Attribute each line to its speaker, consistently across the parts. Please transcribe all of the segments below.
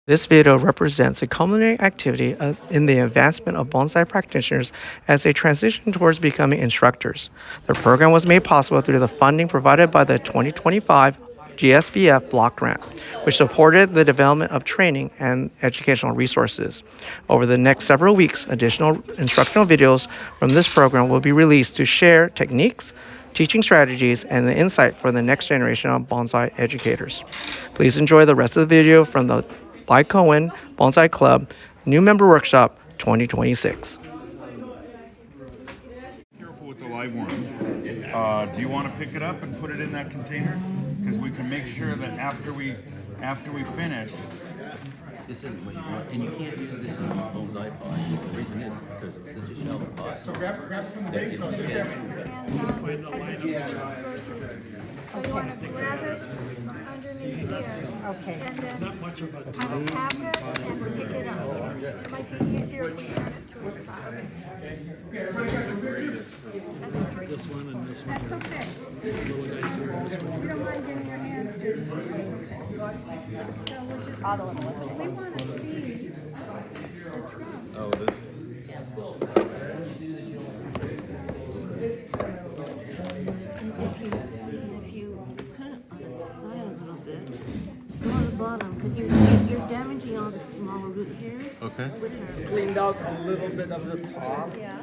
Speaker 1: This video represents a culminating activity in the advancement of bonsai practitioners as they transition towards becoming instructors. The program was made possible through the funding provided by the 2025 GSBF block grant, which supported the development of training and educational resources. Over the next several weeks, additional instructional videos from this program will be released to share techniques, teaching strategies, and the insight for the next generation of bonsai educators. Please enjoy the rest of the video from the Baikoen Bonsai Club New Member Workshop 2026.
Speaker 2: Careful with the live worm. Do you want to pick it up and put it in that container? Because we can make sure that after we finish.
Speaker 3: This isn't what you want, and you can't use this in a bonsai pot. The reason is because it's such a shallow pot.
Speaker 4: So grab it from the base.
Speaker 5: So you want to grab it underneath here.
Speaker 6: Okay.
Speaker 5: And then have a tablet and pick it up. It might be easier if we turn it to its side.
Speaker 7: This one and this one.
Speaker 5: That's okay. You don't mind getting your hands dirty. So we'll just, we want to see the trunk.
Speaker 3: Oh, this.
Speaker 6: If you cut it on the side a little bit, go on the bottom, because you're damaging all the smaller root hairs.
Speaker 3: Okay.
Speaker 6: Which are
Speaker 1: Cleaned out a little bit of the top.
Speaker 5: Yeah.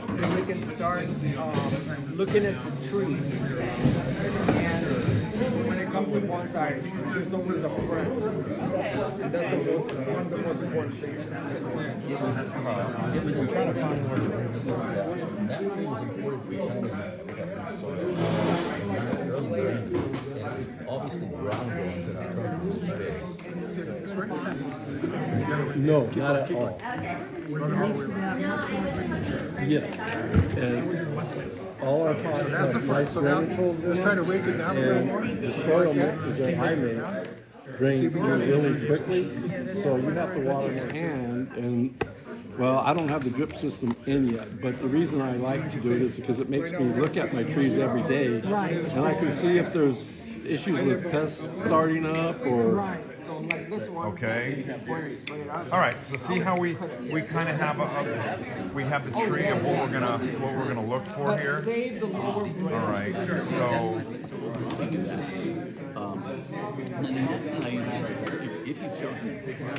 Speaker 1: And we can start looking at the tree. And when it comes to bonsai, there's always a friend. And that's one of the most important things.
Speaker 3: Obviously, ground growing because the trunk is big.
Speaker 7: No, not at all. Yes. And all our pots have nice drainage holes in
Speaker 4: Try to
Speaker 7: them.
Speaker 4: rake it down a little more.
Speaker 7: And the soil mixes that I make drain through really quickly. So you have to water by hand. And well, I don't have the drip system in yet, but the reason I like to do it is because it makes me look at my trees every day. And I can see if there's issues with pests starting up or
Speaker 2: Okay. All right. So see how we kind of have we have the tree of what we're gonna look for here. All right. So.
Speaker 3: And the next thing I usually do, if you've chosen to pick up,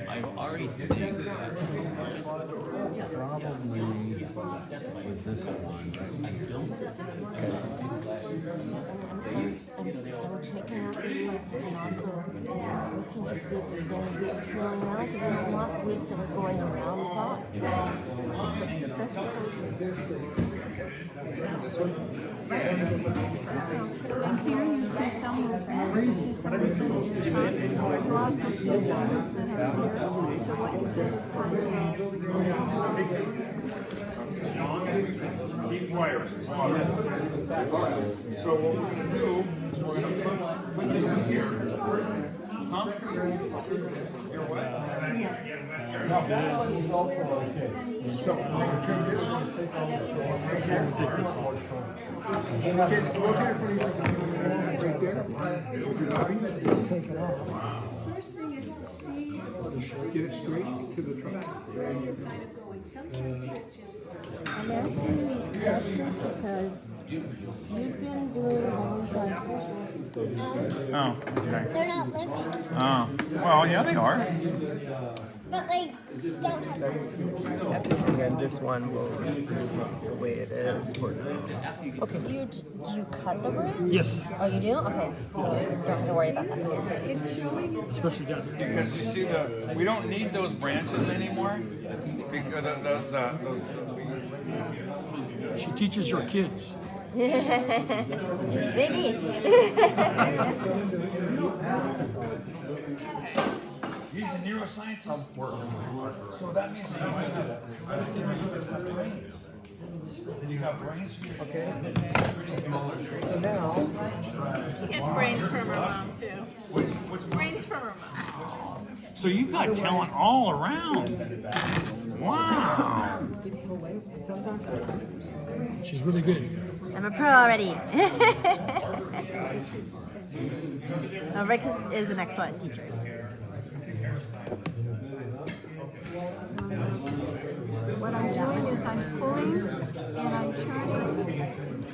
Speaker 3: I've already think that probably with this one, I don't
Speaker 6: I'm checking out the roots and also looking to see if there's any roots curling around, because I don't want roots that are going around the pot. That's what
Speaker 5: And here you see some movement, you see some movement in the trunk. You also see some movement here. So what you did is
Speaker 2: Keep quiet. So what we're gonna do is we're gonna put this here. Huh? You're what?
Speaker 5: First thing is to see
Speaker 4: Get it straight to the trunk.
Speaker 5: where you're kind of going. Sometimes it's just.
Speaker 6: I'm asking these questions because you've been doing bonsai for
Speaker 2: Oh, okay.
Speaker 8: They're not living,
Speaker 2: Oh, well, yeah, they are.
Speaker 8: but they don't have this.
Speaker 1: And then this one will be the way it is.
Speaker 6: Okay, do you cut the root?
Speaker 7: yes,
Speaker 6: Oh, you do? Okay. Don't have to worry about that.
Speaker 7: especially down here.
Speaker 2: Because you see we don't need those branches anymore. Because those.
Speaker 7: She teaches your kids.
Speaker 6: Maybe.
Speaker 2: He's a neuroscientist. So that means that you have brains. And you got brains for your okay.
Speaker 1: So now,
Speaker 5: He gets brains from her mom, too.
Speaker 2: What's
Speaker 5: Brains from her mom.
Speaker 2: So you got talent all around. Wow.
Speaker 4: She's really good.
Speaker 9: I'm a pro already. No, Rick is an excellent teacher.
Speaker 5: What I'm doing is I'm pulling and I'm turning.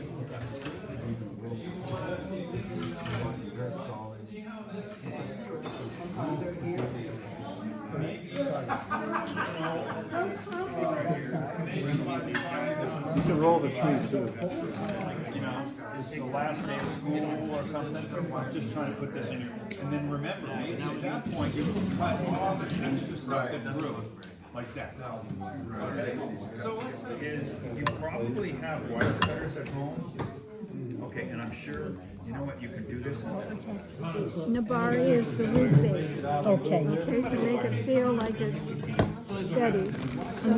Speaker 7: You can roll the tree too.
Speaker 10: You know, it's the last day of school or something. I'm just trying to put this in here. And then remember, maybe at that point, you can cut all this extra stuff that grew. Like that. So let's say is you probably have wire cutters at home. Okay, and I'm sure, you know what, you can do this.
Speaker 5: Nabari is the root base. Okay. Okay, to make it feel like it's steady. And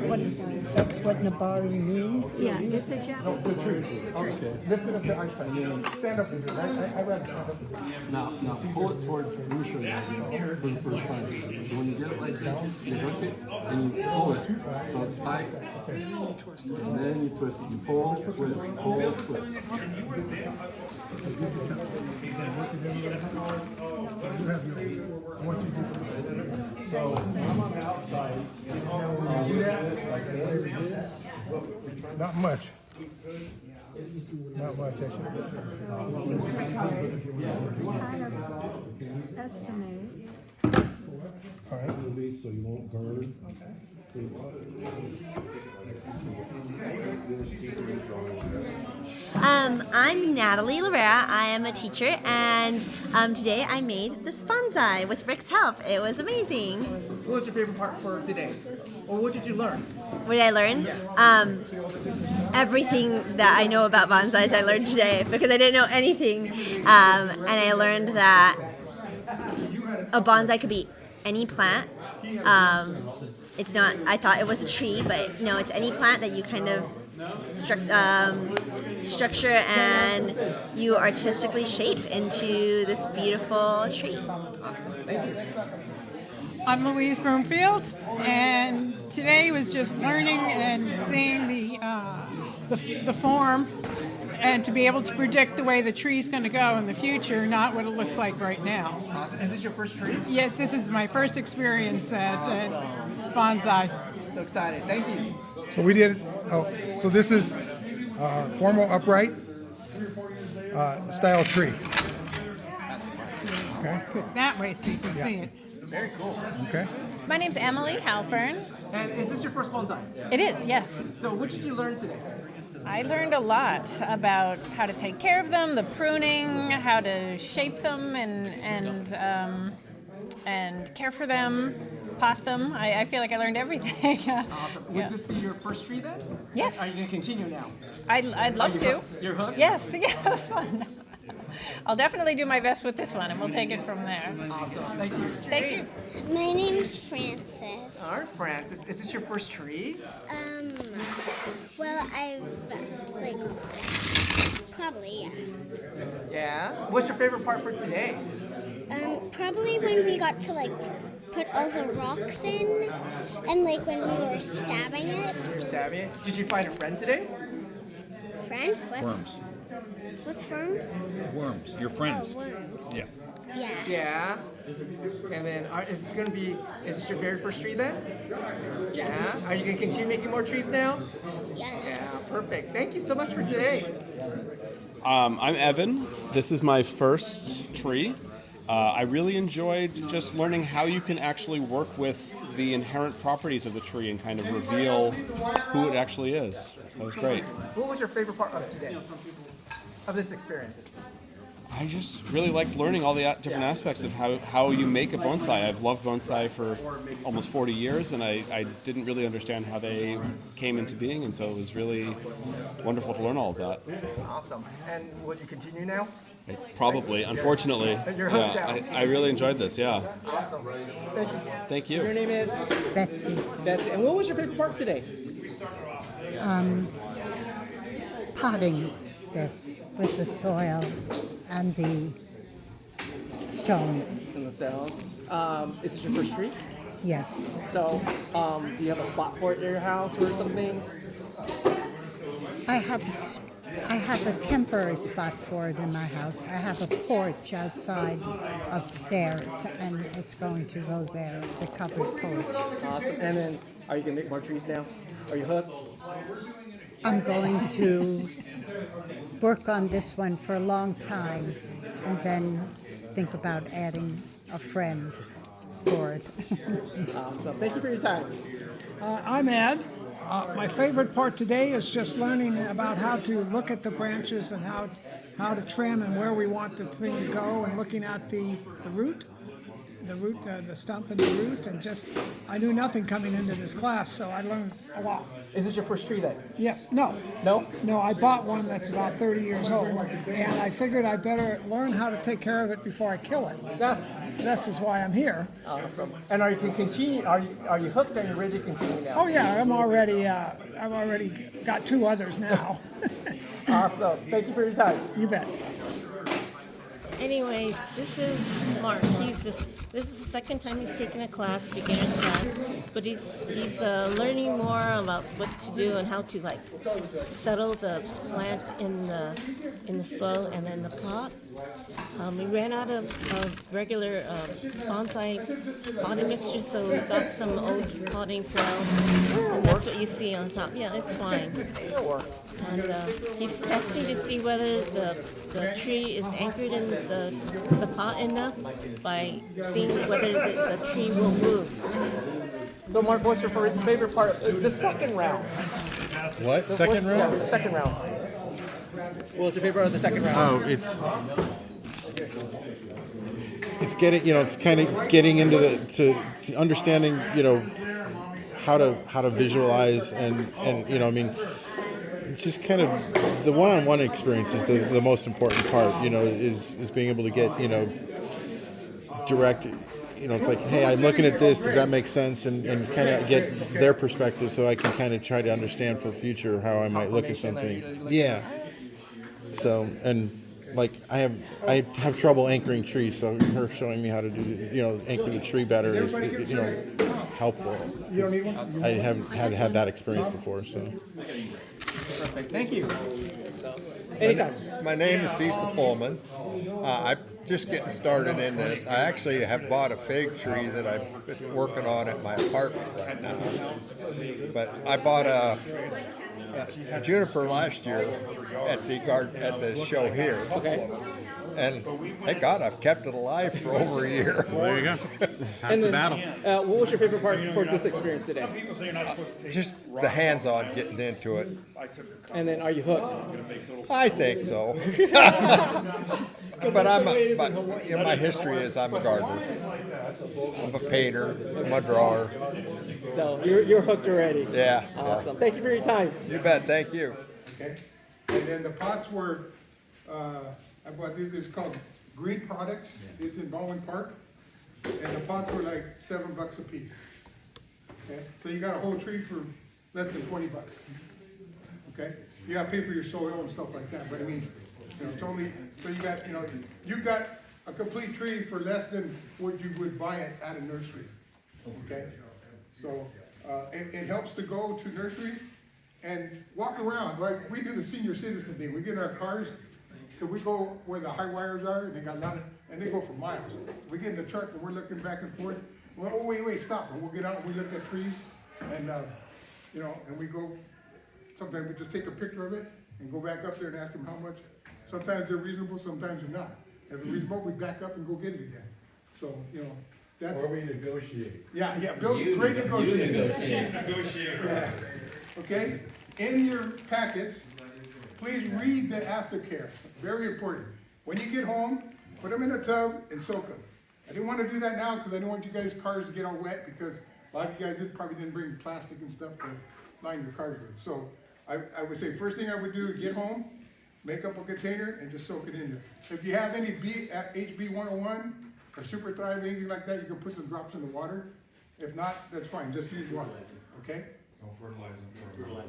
Speaker 5: what is that?
Speaker 4: That's what Nabari means?
Speaker 5: Yeah, it's a Japanese.
Speaker 4: Okay. Lift it up to eyesight. Stand up with it. I rather stand up with it.
Speaker 7: Now pull it towards Lucia for the first time. So when you get it like that, you hook it and you pull it so it's tight. And then you twist it. You pull, twist, pull, twist. So I'm on the outside.
Speaker 4: Not much. Not much, actually.
Speaker 5: Kind of estimate.
Speaker 4: All right.
Speaker 7: So you won't burn.
Speaker 9: I'm Natalie Lorera. I am a teacher, and today I made this bonsai with Rick's help. It was amazing.
Speaker 1: What was your favorite part for today? Or what did you learn?
Speaker 9: What did I learn? Everything that I know about bonsais I learned today because I didn't know anything. And I learned that a bonsai could be any plant. It's not, I thought it was a tree, but no, it's any plant that you kind of structure and you artistically shape into this beautiful tree.
Speaker 1: Thank you.
Speaker 11: I'm Louise Broomfield, and today was just learning and seeing the form, and to be able to predict the way the tree's going to go in the future, not what it looks like right now.
Speaker 1: Awesome. Is this your first tree?
Speaker 11: Yes, this is my first experience at bonsai.
Speaker 1: So excited. Thank you.
Speaker 4: So we did, so this is formal upright style tree. Okay.
Speaker 11: That way so you can see it.
Speaker 1: Very cool.
Speaker 4: Okay.
Speaker 12: My name's Emily Halpern.
Speaker 1: And is this your first bonsai?
Speaker 12: It is, yes.
Speaker 1: So what did you learn today?
Speaker 12: I learned a lot about how to take care of them, the pruning, how to shape them and care for them, pot them. I feel like I learned everything.
Speaker 1: Awesome. Would this be your first tree then?
Speaker 12: Yes.
Speaker 1: Are you going to continue now?
Speaker 12: I'd love to.
Speaker 1: You're hooked?
Speaker 12: Yes, yeah, it was fun. I'll definitely do my best with this one, and we'll take it from there.
Speaker 1: Awesome. Thank you.
Speaker 12: Thank you.
Speaker 8: My name's Frances.
Speaker 1: All right, Francis. Is this your first tree?
Speaker 8: Well, I've, probably, yeah.
Speaker 1: Yeah. What's your favorite part for today?
Speaker 8: Probably when we got to, put all the rocks in, and, when we were stabbing it.
Speaker 1: Stabbing it. Did you find a friend today?
Speaker 8: Friend?
Speaker 10: Worms.
Speaker 8: What's firms?
Speaker 10: Worms. Your friends.
Speaker 8: Oh, worms.
Speaker 10: Yeah.
Speaker 8: Yeah.
Speaker 1: Yeah. And then, is this your very first tree then? Yeah. Are you going to continue making more trees now?
Speaker 8: Yeah.
Speaker 1: Yeah, perfect. Thank you so much for today.
Speaker 13: I'm Evan. This is my first tree. I really enjoyed just learning how you can actually work with the inherent properties of the tree and kind of reveal who it actually is. So it was great.
Speaker 1: What was your favorite part of today? Of this experience?
Speaker 13: I just really liked learning all the different aspects of how you make a bonsai. I've loved bonsai for almost 40 years, and I didn't really understand how they came into being, and so it was really wonderful to learn all of that.
Speaker 1: Awesome. And would you continue now?
Speaker 13: Probably, unfortunately.
Speaker 1: You're hooked
Speaker 13: Yeah,
Speaker 1: out.
Speaker 13: I really enjoyed this, yeah.
Speaker 1: Awesome. Thank you.
Speaker 13: Thank you.
Speaker 1: Your name is?
Speaker 6: Betsy.
Speaker 1: Betsy. And what was your favorite part today?
Speaker 6: Potting this with the soil and the stones.
Speaker 1: In the cells. Is this your first tree?
Speaker 14: Yes.
Speaker 1: So, do you have a spot for it in your house or something?
Speaker 14: I have a temporary spot for it in my house. I have a porch outside upstairs, and it's going to go there. It's a covered porch.
Speaker 1: Awesome. And then, are you gonna make more trees now? Are you hooked?
Speaker 14: I'm going to work on this one for a long time, and then think about adding a friend for it.
Speaker 1: Awesome. Thank you for your time.
Speaker 15: I'm Ed. My favorite part today is just learning about how to look at the branches and how to trim and where we want the thing to go, and looking at the root, the stump and the root, and just, I knew nothing coming into this class, so I learned a lot.
Speaker 1: Is this your first tree then?
Speaker 15: Yes, no.
Speaker 1: No?
Speaker 15: No, I bought one that's about 30 years old, and I figured I better learn how to take care of it before I kill it.
Speaker 1: Yeah.
Speaker 15: This is why I'm here.
Speaker 1: Awesome. And are you continue? Are you hooked? Are you ready to continue now?
Speaker 15: Oh yeah, I've already got 2 others now.
Speaker 1: Awesome. Thank you for your time.
Speaker 15: You bet.
Speaker 6: Anyway, this is Mark. This is the second time he's taken a class, beginner's class, but he's learning more about what to do and how to like settle the plant in the soil and in the pot. We ran out of regular bonsai potting mixture, so we got some old potting soil, and that's what you see on top. Yeah, it's fine. And he's testing to see whether the tree is anchored in the pot enough by seeing whether the tree will move.
Speaker 1: So, Mark, what's your favorite part of the second round?
Speaker 16: What? Second round?
Speaker 1: Yeah, the second round. What was your favorite part of the second round?
Speaker 16: Oh, it's getting, it's kind of getting into to understanding, how to visualize and it's just kind of the one-on-one experience is the most important part, is being able to get, direct, it's like, hey, I'm looking at this, does that make sense? And kind of get their perspective so I can kind of try to understand for future how I might look at something. Yeah. So, and like I have trouble anchoring trees, so her showing me how to do, anchor the tree better is, helpful.
Speaker 15: You don't need one?
Speaker 16: I haven't had that experience before, so.
Speaker 1: Perfect. Thank you. Anytime.
Speaker 17: My name is Cecil Fullman. I'm just getting started in this. I actually have bought a fig tree that I've been working on at my apartment right now. But I bought a juniper last year at the show here.
Speaker 1: Okay.
Speaker 17: And thank God I've kept it alive for over a year.
Speaker 16: Well, there you go. Half the battle.
Speaker 1: What was your favorite part for this experience today?
Speaker 17: Just the hands-on getting into it.
Speaker 1: And then, are you hooked?
Speaker 17: I think so. But my history is I'm a gardener. I'm a painter. I'm a drawer.
Speaker 1: So you're hooked already.
Speaker 17: Yeah.
Speaker 1: Awesome. Thank you for your time.
Speaker 17: You bet. Thank you.
Speaker 4: Okay. And then the pots were, I bought these. It's called Green Products. It's in Baldwin Park, and the pots were like $7 a piece. Okay. So you got a whole tree for less than $20. Okay. You got to pay for your soil and stuff like that. But I mean, it's only so you got a complete tree for less than what you would buy it at a nursery. Okay. So it helps to go to nurseries and walk around. Like we do the senior citizen thing. We get in our cars, because we go where the high wires are, and they got a lot of, and they go for miles. We get in the truck and we're looking back and forth. Well, oh wait, stop. And we'll get out and we look at trees, and and we go. Sometimes we just take a picture of it and go back up there and ask them how much. Sometimes they're reasonable, sometimes they're not. If they're reasonable, we back up and go get it again. So that's.
Speaker 7: Or we negotiate.
Speaker 4: Yeah. Bill's a great negotiator. Yeah. Okay. In your packets, please read the aftercare. Very important. When you get home, put them in a tub and soak them. I didn't want to do that now because I don't want you guys' cars to get all wet, because a lot of you guys probably didn't bring plastic and stuff to line your cars with. So I would say first thing I would do is get home, make up a container, and just soak it in there. If you have any HB 101 or Super Thrive, anything like that, you can put some drops in the water. If not, that's fine. Just use water. Okay?
Speaker 2: Don't fertilize them for a while.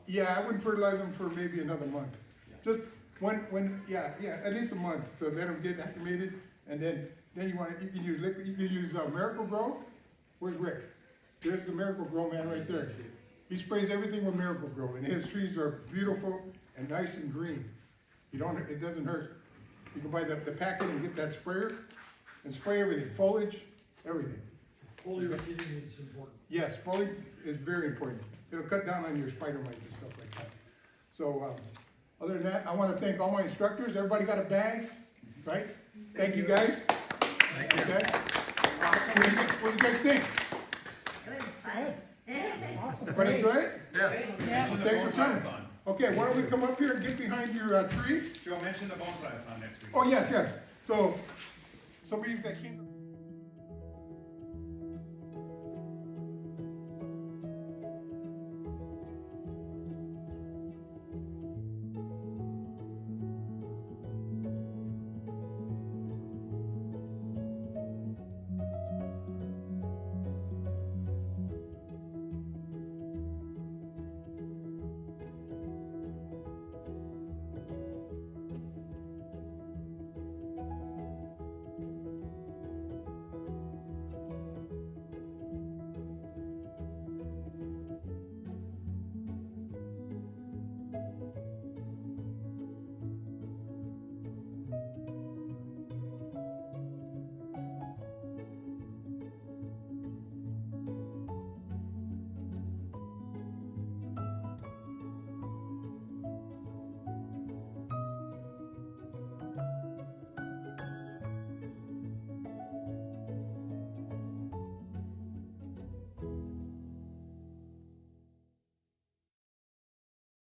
Speaker 4: Yeah, I wouldn't fertilize them for maybe another month. Just at least a month, so let them get acclimated, and then you can use liquid. You can use Miracle Grow, Where's Rick? There's the Miracle Grow man right there. He sprays everything with Miracle Grow, and his trees are beautiful and nice and green. It doesn't hurt. You can buy the packet and get that sprayer and spray everything, foliage, everything.
Speaker 18: Foliar heating is important.
Speaker 4: Yes, foliage is very important. It'll cut down on your spider mites and stuff like that. So, other than that, I want to thank all my instructors. Everybody got a bag, right? Thank you guys. Thank you. Okay. What do you guys think?
Speaker 15: Awesome.
Speaker 4: Everybody enjoy it?
Speaker 2: Yeah.
Speaker 4: Well, thanks for coming. Okay, why don't we come up here and get behind your tree?
Speaker 2: Joe, mention the bonsai fund next week.
Speaker 4: Oh, yes. So, some of you that came.